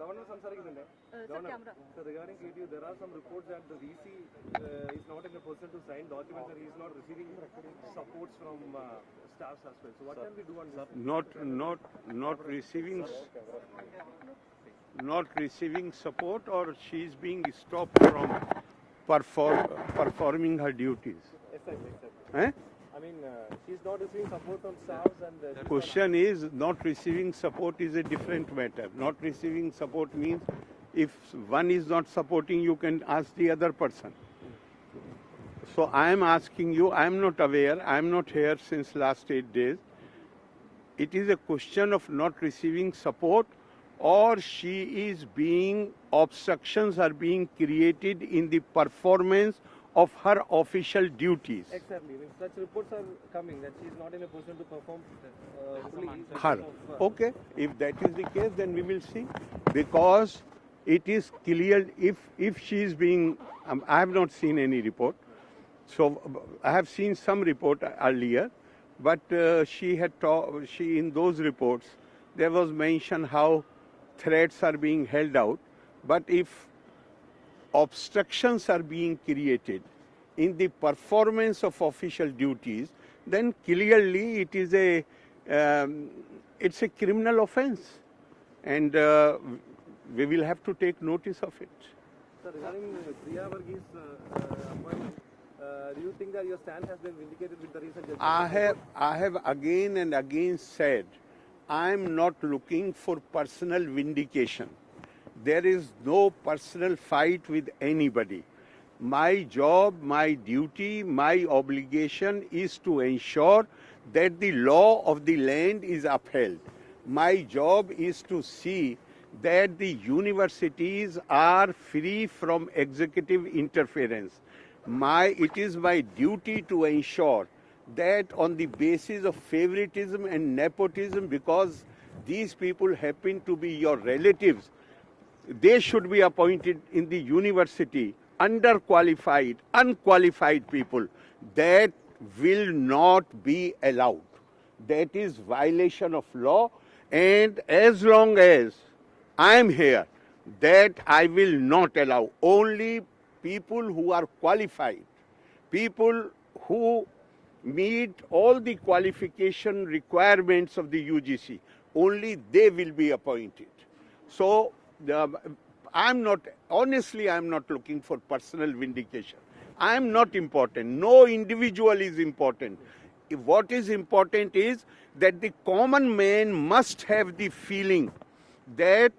Governor Governor, regarding KTU, there are some reports that the VC is not in a position to sign documents and he is not receiving supports from staffs as well. So what can we do on this? Not receiving support, or she is being stopped from performing her duties. Exactly. I mean, she is not receiving support from staffs and... The question is, not receiving support is a different matter. Not receiving support means if one is not supporting, you can ask the other person. So I am asking you, I am not aware, I am not here since last 8 days. It is a question of not receiving support, or she is being, obstructions are being created in the performance of her official duties. Exactly. Such reports are coming that she is not in a position to perform fully. Her. Okay. If that is the case, then we will see. Because it is clear if she is being, I have not seen any report. So I have seen some report earlier, but she in those reports, there was mention how threats are being held out. But if obstructions are being created in the performance of official duties, then clearly it is it's a criminal offence, and we will have to take notice of it. Sir, regarding Priya Varghese appointment, do you think that your stand has been vindicated with the recent judgment? I have again and again said, I am not looking for personal vindication. There is no personal fight with anybody. My job, my duty, my obligation is to ensure that the law of the land is upheld. My job is to see that the universities are free from executive interference. It is my duty to ensure that on the basis of favoritism and nepotism, because these people happen to be your relatives, they should be appointed in the university, underqualified, unqualified people. That will not be allowed. That is violation of law, and as long as I am here, that I will not allow. Only people who are qualified, people who meet all the qualification requirements of the UGC, only they will be appointed. So I'm not looking for personal vindication. I am not important. No individual is important. What is important is that the common man must have the feeling that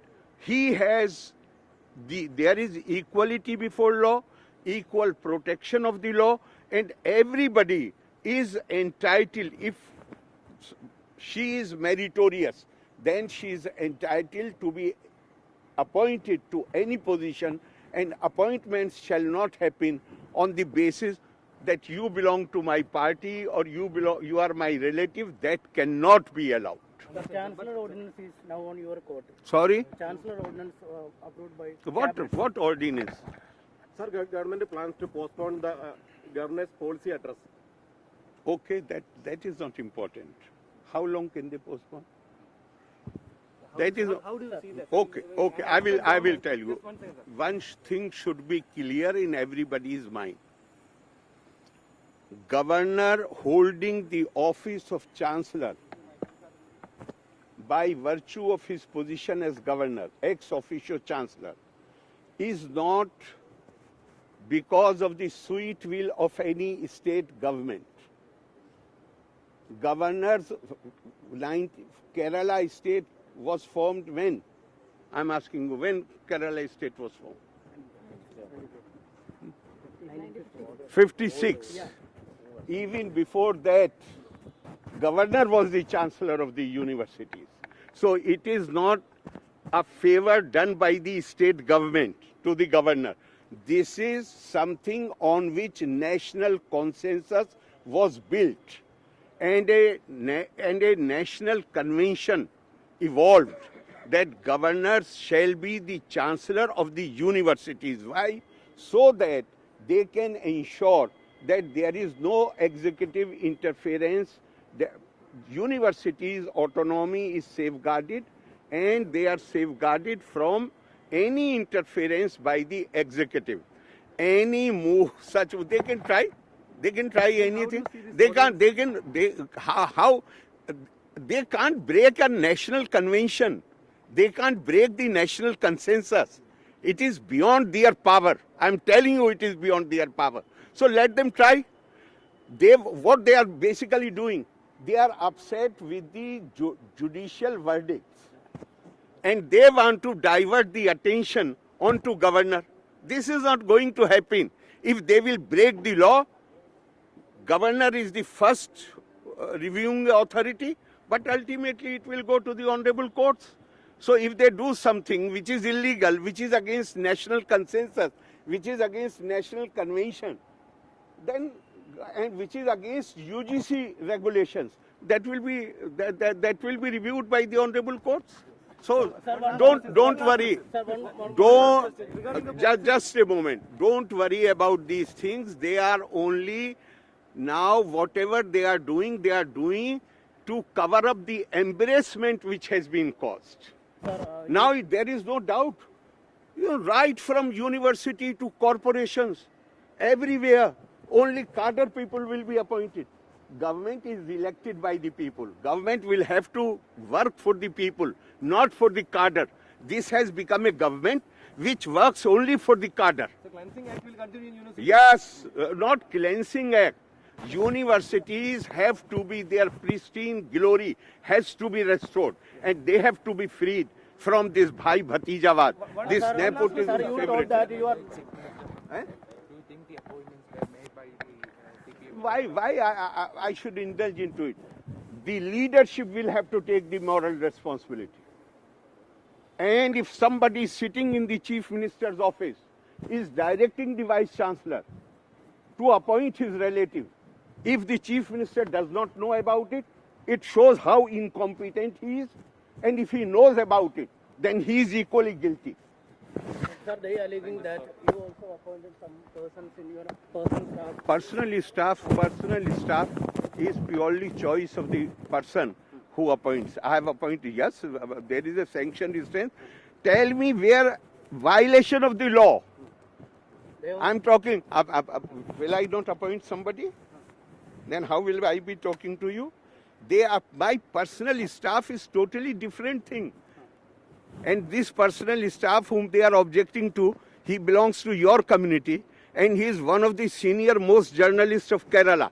there is equality before law, equal protection of the law, and everybody is entitled. If she is meritorious, then she is entitled to be appointed to any position, and appointments shall not happen on the basis that you belong to my party or you are my relative. That cannot be allowed. The Chancellor ordinance is now on your court. Sorry? Chancellor ordinance approved by... What ordinance? Sir, government plans to postpone the governor's policy address. Okay, that is not important. How long can they postpone? That is how do you see that? Okay. I will tell you. One thing should be clear in everybody's mind. Governor holding the office of Chancellor by virtue of his position as governor, ex officio Chancellor, is not because of the sweet will of any state government. Governors, Kerala state was formed when? I'm asking you, when Kerala state was formed? 56. Even before that, governor was the chancellor of the universities. So it is not a favor done by the state government to the governor. This is something on which national consensus was built, and a national convention evolved that governors shall be the chancellor of the universities. Why? So that they can ensure that there is no executive interference. The universities' autonomy is safeguarded, and they are safeguarded from any interference by the executive. Any move such, they can try anything. They can't break a national convention. They can't break the national consensus. It is beyond their power. I'm telling you, it is beyond their power. So let them try. What they are basically doing, they are upset with the judicial verdicts, and they want to divert the attention onto governor. This is not going to happen. If they will break the law, governor is the first reviewing authority, but ultimately it will go to the honorable courts. So if they do something which is illegal, which is against national consensus, which is against national convention, then and which is against UGC regulations, that will be reviewed by the honorable courts. So don't worry. Just a moment. Don't worry about these things. They are only now whatever they are doing to cover up the embarrassment which has been caused. Now there is no doubt. Right from university to corporations, everywhere, only cadre people will be appointed. Government is elected by the people. Government will have to work for the people, not for the cadre. This has become a government which works only for the cadre. The cleansing act will continue in university? Yes, not cleansing act. Universities have to be, their pristine glory has to be restored, and they have to be freed from this bhai bhatijawad, this nepotism. Sir, you told that you are... Why I should indulge into it? The leadership will have to take the moral responsibility. And if somebody sitting in the chief minister's office is directing the vice chancellor to appoint his relative, if the chief minister does not know about it, it shows how incompetent he is. And if he knows about it, then he is equally guilty. Sir, they are alleging that you also appointed some persons in your personal staff. Personal staff is purely choice of the person who appoints. I have appointed, yes, there is a sanctioned instance. Tell me where violation of the law. I'm talking, will I not appoint somebody? Then how will I be talking to you? My personal staff is totally different thing. And this personal staff whom they are objecting to, he belongs to your community, and he is one of the senior most journalists of Kerala.